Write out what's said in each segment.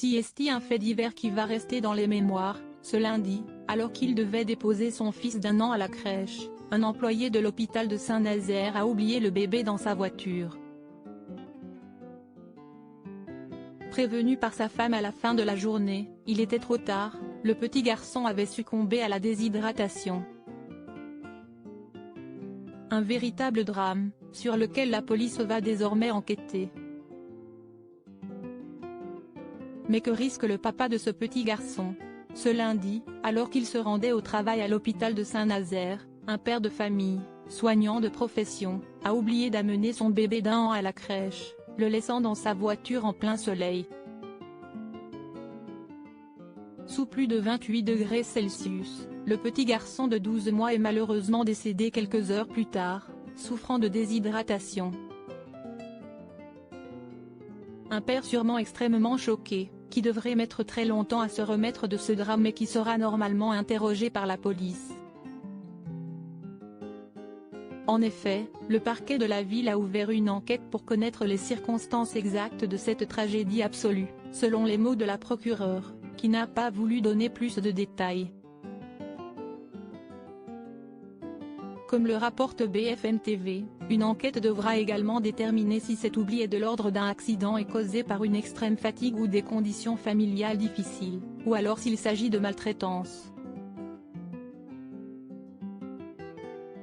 Si est un fait divers qui va rester dans les mémoires, ce lundi, alors qu'il devait déposer son fils d'1 an à la crèche, un employé de l'hôpital de Saint-Nazaire a oublié le bébé dans sa voiture. Prévenu par sa femme à la fin de la journée, il était trop tard, le petit garçon avait succombé à la déshydratation. Un véritable drame, sur lequel la police va désormais enquêter. Mais que risque le papa de ce petit garçon? Ce lundi, alors qu'il se rendait au travail à l'hôpital de Saint-Nazaire, un père de famille, soignant de profession, a oublié d'amener son bébé d'1 an à la crèche, le laissant dans sa voiture en plein soleil. Sous plus de 28 degrés Celsius, le petit garçon de 12 mois est malheureusement décédé quelques heures plus tard, souffrant de déshydratation. Un père sûrement extrêmement choqué, qui devrait mettre très longtemps à se remettre de ce drame et qui sera normalement interrogé par la police. En effet, le parquet de la ville a ouvert une enquête pour connaître les circonstances exactes de cette tragédie absolue, selon les mots de la procureure, qui n'a pas voulu donner plus de détails. Comme le rapporte BFM TV, une enquête devra également déterminer si cet oubli est de l'ordre d'un accident et causé par une extrême fatigue ou des conditions familiales difficiles, ou alors s'il s'agit de maltraitance.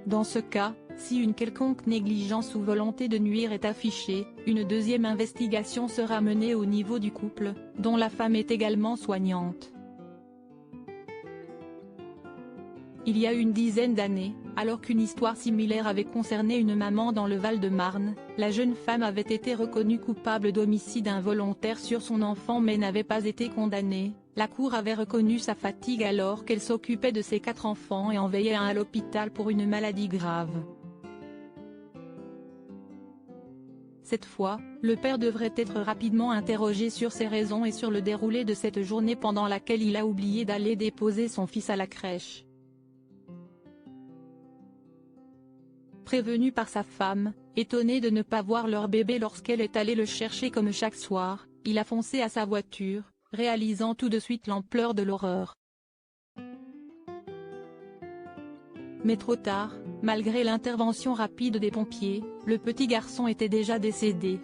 Dans ce cas, si une quelconque négligence ou volonté de nuire est affichée, une deuxième investigation sera menée au niveau du couple, dont la femme est également soignante. Il y a une dizaine d'années, alors qu'une histoire similaire avait concerné une maman dans le Val-de-Marne, la jeune femme avait été reconnue coupable d'homicide involontaire sur son enfant mais n'avait pas été condamnée. La cour avait reconnu sa fatigue alors qu'elle s'occupait de ses 4 enfants et en veillait un à l'hôpital pour une maladie grave. Cette fois, le père devrait être rapidement interrogé sur ses raisons et sur le déroulé de cette journée pendant laquelle il a oublié d'aller déposer son fils à la crèche. Prévenu par sa femme, étonné de ne pas voir leur bébé lorsqu'elle est allée le chercher comme chaque soir, il a foncé à sa voiture, réalisant tout de suite l'ampleur de l'horreur. Mais trop tard, malgré l'intervention rapide des pompiers, le petit garçon était déjà décédé.